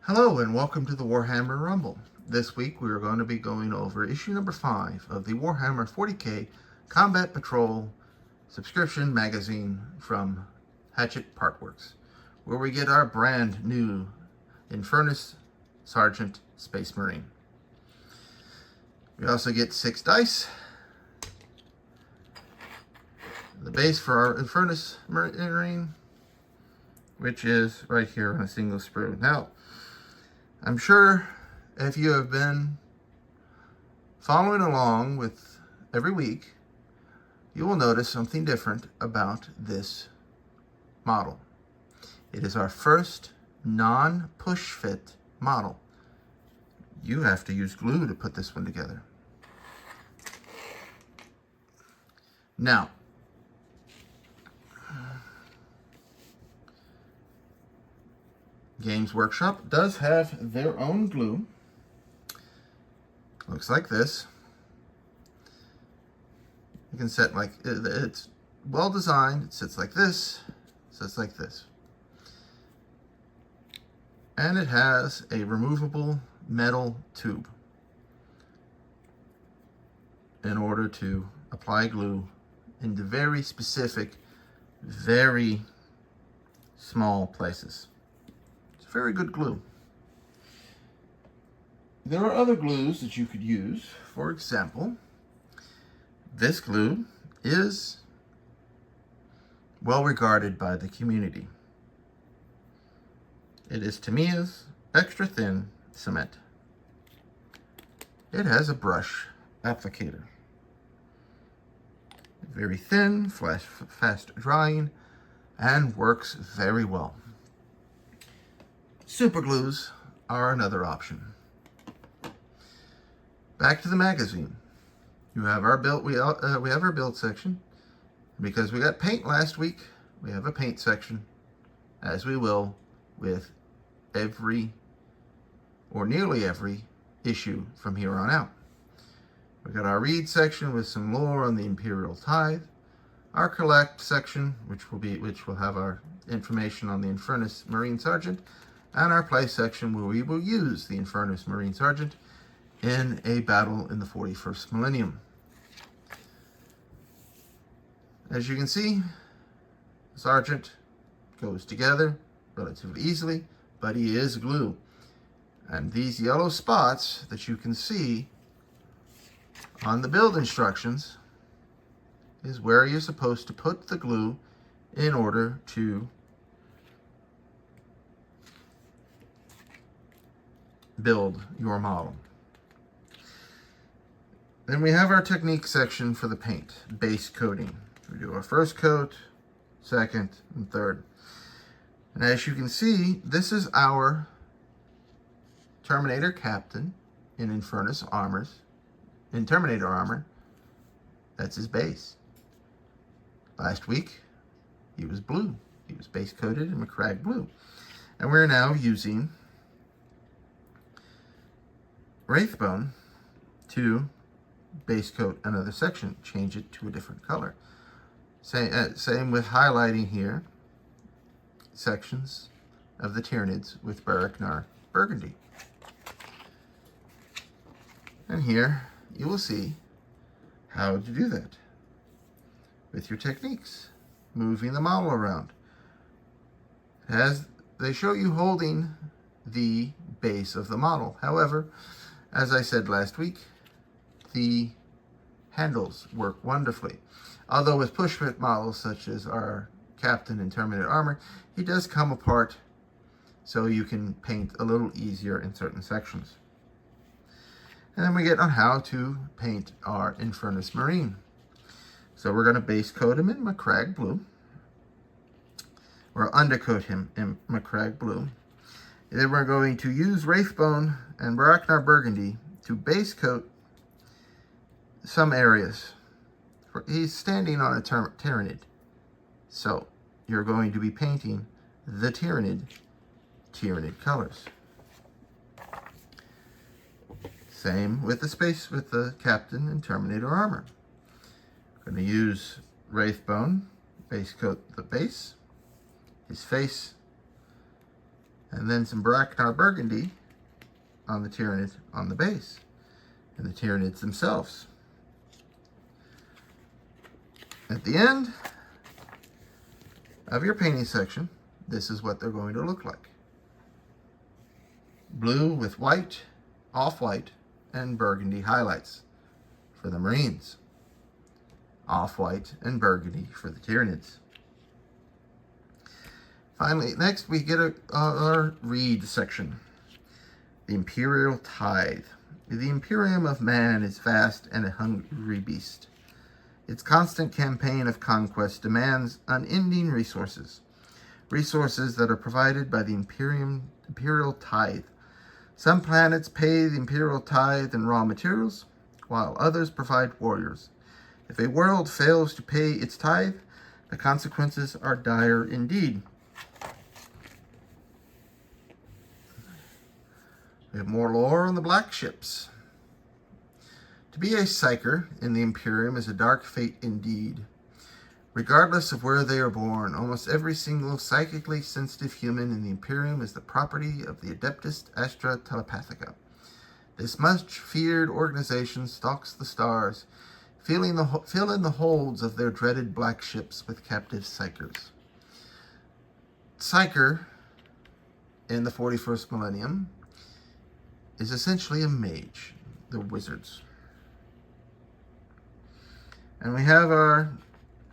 Hello and welcome to the Warhammer Rumble. This week we are going to be going over issue number 5 of the Warhammer 40k Combat Patrol subscription magazine from Hatchet Partworks, where we get our brand new Infernus Sergeant Space Marine. We also get 6 dice, the base for our Infernus Marine, which is right here on a single sprue. Now, I'm sure if you have been following along with every week, you will notice something different about this model. It is our first non-push fit model. You have to use glue to put this one together. Now, Games Workshop does have their own glue. Looks like this. You can set like, it's well designed. It sits like this, sits like this. And it has a removable metal tube in order to apply glue into very specific, very small places. Very good glue. There are other glues that you could use. For example, this glue is well regarded by the community. It is Tamiya's extra thin cement. It has a brush applicator. Very thin, fast drying, and works very well. Super glues are another option. Back to the magazine. You have our build. We have our build section. Because we got paint last week, we have a paint section, as we will with every or nearly every issue from here on out. We got our read section with some lore on the Imperial Tithe. Our collect section, which will have our information on the Infernus Marine Sergeant. And our play section where we will use the Infernus Marine Sergeant in a battle in the 41st millennium. As you can see, the Sergeant goes together relatively easily, but he is glue. And these yellow spots that you can see on the build instructions is where you're supposed to put the glue in order to build your model. Then we have our technique section for the paint, base coating. We do our first coat, second, and third. And as you can see, this is our Terminator Captain in Infernus armors. In Terminator armor, that's his base. Last week, he was blue. He was base coated in McCrag blue. And we're now using Wraithbone to base coat another section, change it to a different color. Same with highlighting here sections of the Tyranids with Barracknar Burgundy. And here you will see how to do that with your techniques, moving the model around. They show you holding the base of the model. However, as I said last week, the handles work wonderfully. Although with push-fit models such as our Captain in Terminator armor, he does come apart so you can paint a little easier in certain sections. And then we get on how to paint our Infernus Marine. So we're going to base coat him in McCrag blue, or undercoat him in McCrag blue. And then we're going to use Wraithbone and Barracknar Burgundy to base coat some areas. He's standing on a Tyranid. So you're going to be painting the Tyranid colors. Same with the Captain in Terminator armor. We're going to use Wraithbone, base coat the base, his face, and then some Bracknar Burgundy on the Tyrannid on the base, and the Tyrannids themselves. At the end of your painting section, this is what they're going to look like. Blue with white, off-white, and burgundy highlights for the Marines. Off-white and burgundy for the Tyrannids. Finally, next we get our read section. The Imperial Tithe. The Imperium of man is vast and a hungry beast. Its constant campaign of conquest demands unending resources. Resources that are provided by the Imperial Tithe. Some planets pay the Imperial Tithe in raw materials, while others provide warriors. If a world fails to pay its tithe, the consequences are dire indeed. We have more lore on the black ships. To be a psyker in the Imperium is a dark fate indeed. Regardless of where they are born, almost every single psychically sensitive human in the Imperium is the property of the Adeptus Astra Telepathica. This much feared organization stalks the stars, filling the holds of their dreaded black ships with captive psychers. Psyker, in the 41st millennium, is essentially a mage, the wizards. And we have our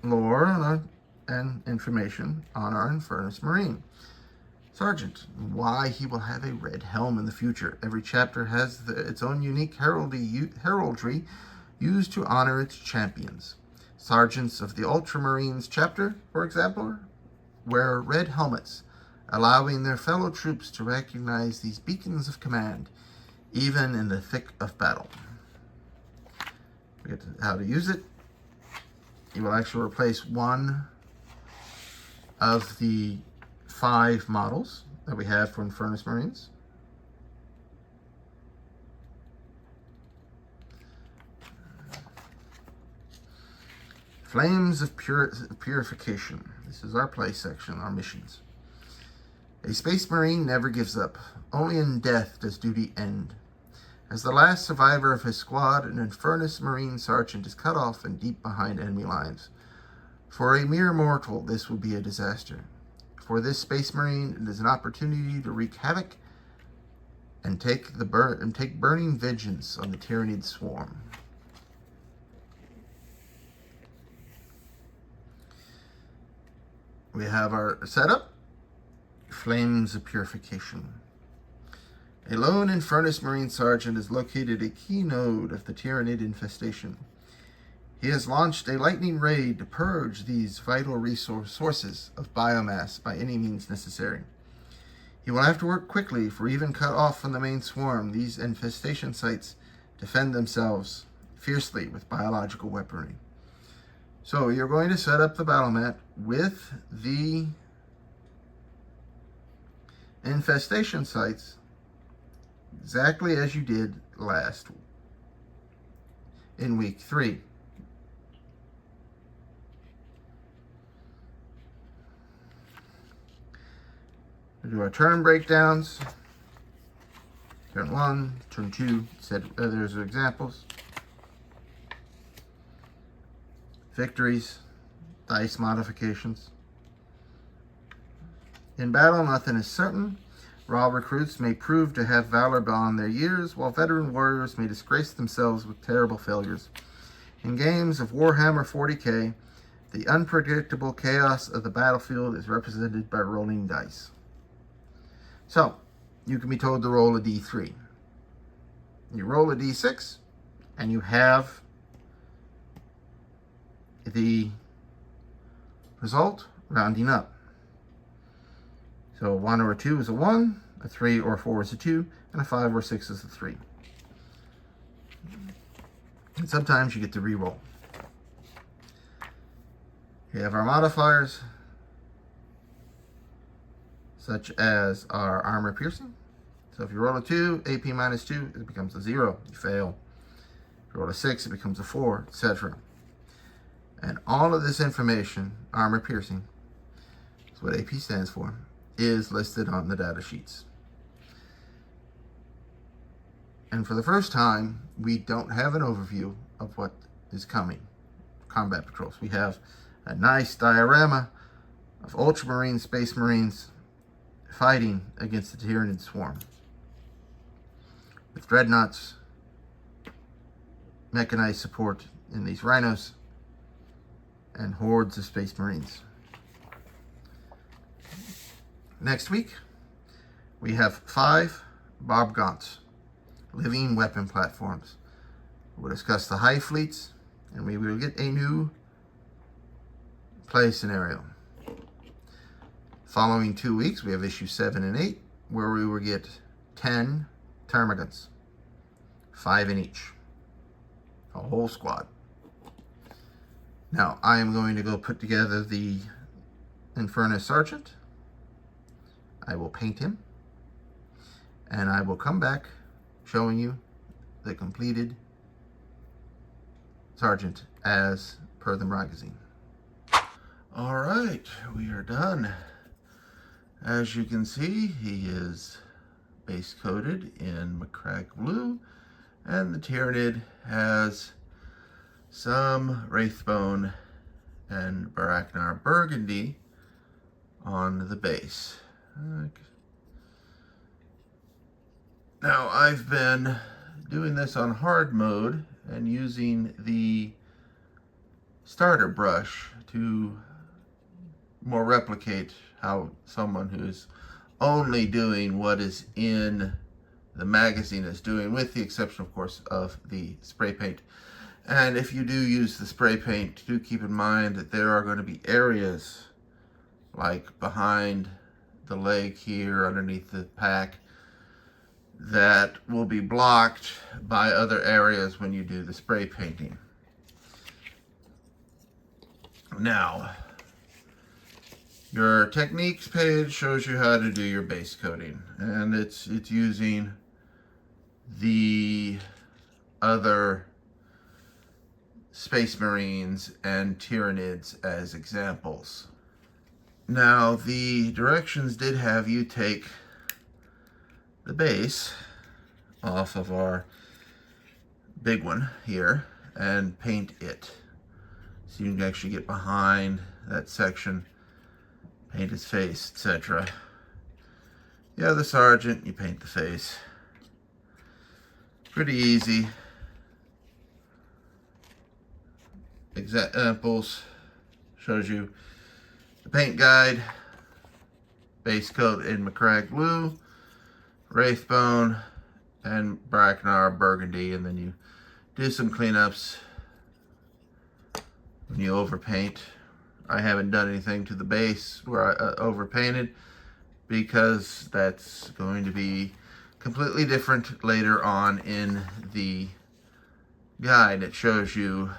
lore and information on our Infernus Marine Sergeant, why he will have a red helm in the future. Every chapter has its own unique heraldry used to honor its champions. Sergeants of the Ultramarines chapter, for example, wear red helmets, allowing their fellow troops to recognize these beacons of command, even in the thick of battle. We get to how to use it. You will actually replace one of the 5 models that we have for Infernus Marines. Flames of Purification. This is our play section, our missions. A Space Marine never gives up. Only in death does duty end. As the last survivor of his squad, an Infernus Marine Sergeant is cut off and deep behind enemy lines. For a mere mortal, this would be a disaster. For this Space Marine, it is an opportunity to wreak havoc and take burning vengeance on the Tyrannid swarm. We have our setup. Flames of Purification. A lone Infernus Marine Sergeant has located a key node of the Tyrannid infestation. He has launched a lightning raid to purge these vital sources of biomass by any means necessary. He will have to work quickly, for even cut off from the main swarm, these infestation sites defend themselves fiercely with biological weaponry. So you're going to set up the battle mat with the infestation sites exactly as you did last in week 3. We do our turn breakdowns. Turn 1, turn 2, there's examples. Victories, dice modifications. In battle, nothing is certain. Raw recruits may prove to have valor beyond their years, while veteran warriors may disgrace themselves with terrible failures. In games of Warhammer 40k, the unpredictable chaos of the battlefield is represented by rolling dice. So, you can be told to roll a d3. You roll a d6, and you have the result rounding up. So a 1 or a 2 is a 1, a 3 or 4 is a 2, and a 5 or 6 is a 3. And sometimes you get to re-roll. We have our modifiers, such as our armor piercing. So if you roll a 2, AP minus 2, it becomes a 0. You fail. If you roll a 6, it becomes a 4, etc. And all of this information, armor piercing, is what AP stands for, is listed on the data sheets. And for the first time, we don't have an overview of what is coming. Combat patrols. We have a nice diorama of Ultramarine Space Marines fighting against the Tyranid swarm, with dreadnoughts, mechanized support in these rhinos, and hordes of Space Marines. Next week, we have 5 Bob Gaunts, living weapon platforms. We'll discuss the high fleets, and we will get a new play scenario. Following 2 weeks, we have issue 7 and 8, where we will get 10 termagants, 5 in each, a whole squad. Now, I am going to go put together the Infernus Sergeant. I will paint him, and I will come back showing you the completed Sergeant as per the magazine. All right, we are done. As you can see, he is base coated in Macragge blue, and the Tyranid has some Wraithbone and Baraknar burgundy on the base. Now, I've been doing this on hard mode and using the starter brush to more replicate how someone who's only doing what is in the magazine is doing, with the exception, of course, of the spray paint. And if you do use the spray paint, do keep in mind that there are going to be areas like behind the leg here, underneath the pack, that will be blocked by other areas when you do the spray painting. Now, your techniques page shows you how to do your base coating, and it's using the other Space Marines and Tyranids as examples. Now, the directions did have you take the base off of our big one here and paint it, so you can actually get behind that section, paint his face, etc. Yeah, the sergeant, you paint the face. Pretty easy. Examples shows you the paint guide, base coat in Macragge blue, Wraithbone, and Baraknar burgundy, and then you do some cleanups when you overpaint. I haven't done anything to the base where I overpainted, because that's going to be completely different later on in the guide. It shows you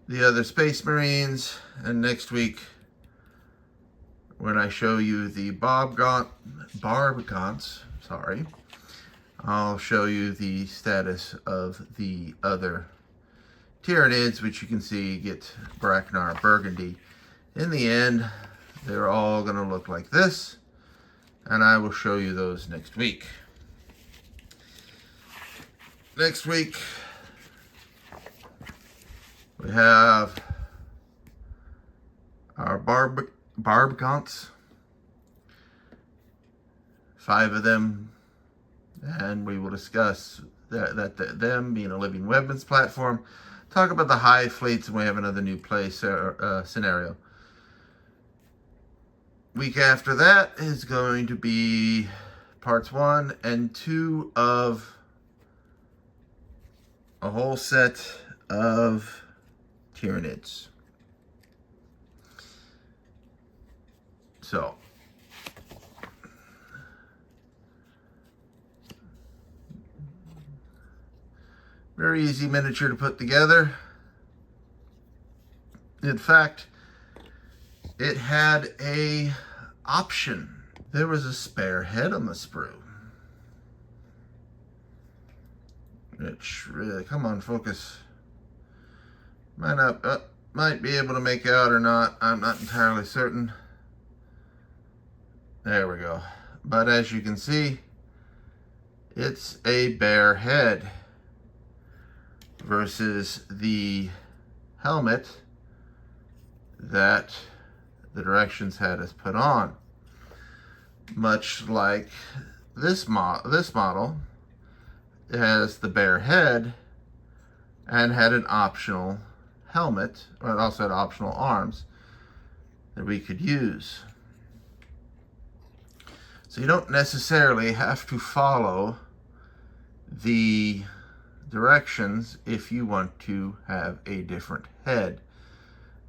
the other Space Marines, and next week when I show you the Barb Gaunts, I'll show you the status of the other Tyranids, which you can see get Baraknar burgundy. In the end, they're all going to look like this, and I will show you those next week. Next week, we have our Barb Gaunts, 5 of them, and we will discuss them being a living weapons platform, talk about the high fleets, and we have another new play scenario. Week after that is going to be parts 1 and 2 of a whole set of Tyranids. So, very easy miniature to put together. In fact, it had a option. There was a spare head on the sprue. Which really, come on, focus. Might be able to make out or not. I'm not entirely certain. There we go. But as you can see, it's a bare head versus the helmet that the directions had us put on. Much like this model, it has the bare head and had an optional helmet, or it also had optional arms that we could use. So you don't necessarily have to follow the directions if you want to have a different head.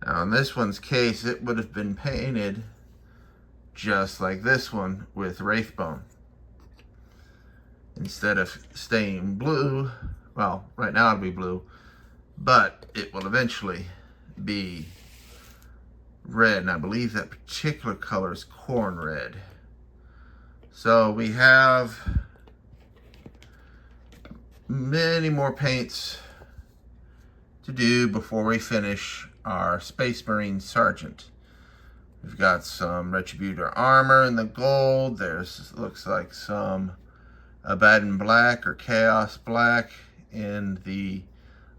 Now in this one's case, it would have been painted just like this one with Wraithbone. Instead of staying blue, well, right now it'll be blue, but it will eventually be red, and I believe that particular color is corn red. So we have many more paints to do before we finish our Space Marine Sergeant. We've got some Retributor armor in the gold. There's, looks like some Abaddon black or Chaos black in the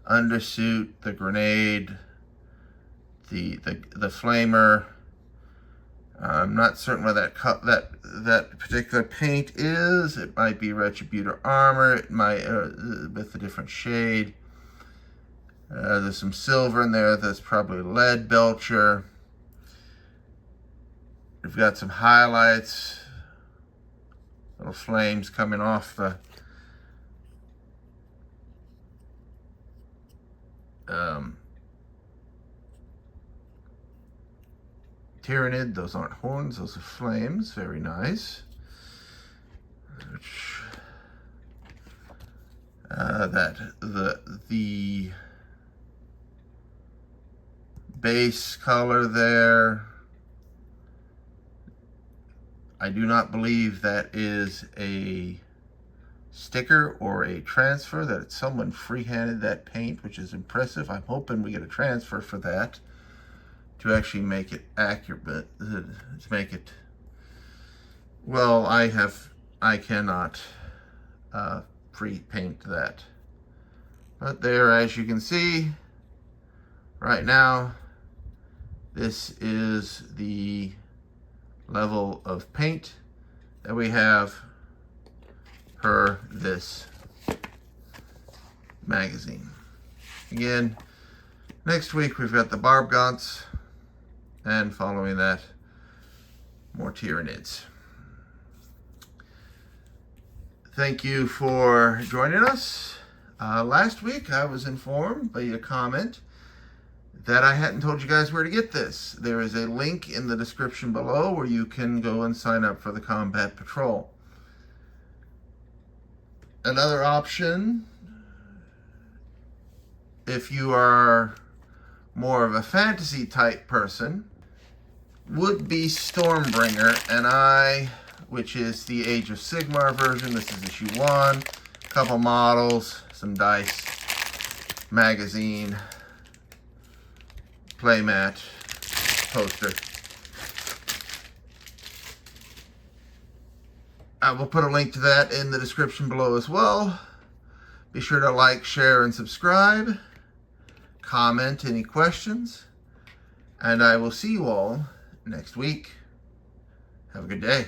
undersuit, the grenade, the flamer. I'm not certain what that particular paint is. It might be Retributor armor. It might with a different shade. There's some silver in there. That's probably lead belcher. We've got some highlights, little flames coming off the Tyrannid. Those aren't horns, those are flames. Very nice. The base color there, I do not believe that is a sticker or a transfer, that someone free-handed that paint, which is impressive. I'm hoping we get a transfer for that to actually make it accurate, to make it, well, I cannot pre-paint that. But there, as you can see, right now, this is the level of paint that we have per this magazine. Again, next week we've got the Barbgaunts, and following that, more Tyrannids. Thank you for joining us. Last week I was informed by a comment that I hadn't told you guys where to get this. There is a link in the description below where you can go and sign up for the Combat Patrol. Another option, if you are more of a fantasy type person, would be Stormbringer, and which is the Age of Sigmar version. This is issue 1, a couple models, some dice, magazine, playmat, poster. I will put a link to that in the description below as well. Be sure to like, share, and subscribe. Comment any questions. And I will see you all next week. Have a good day.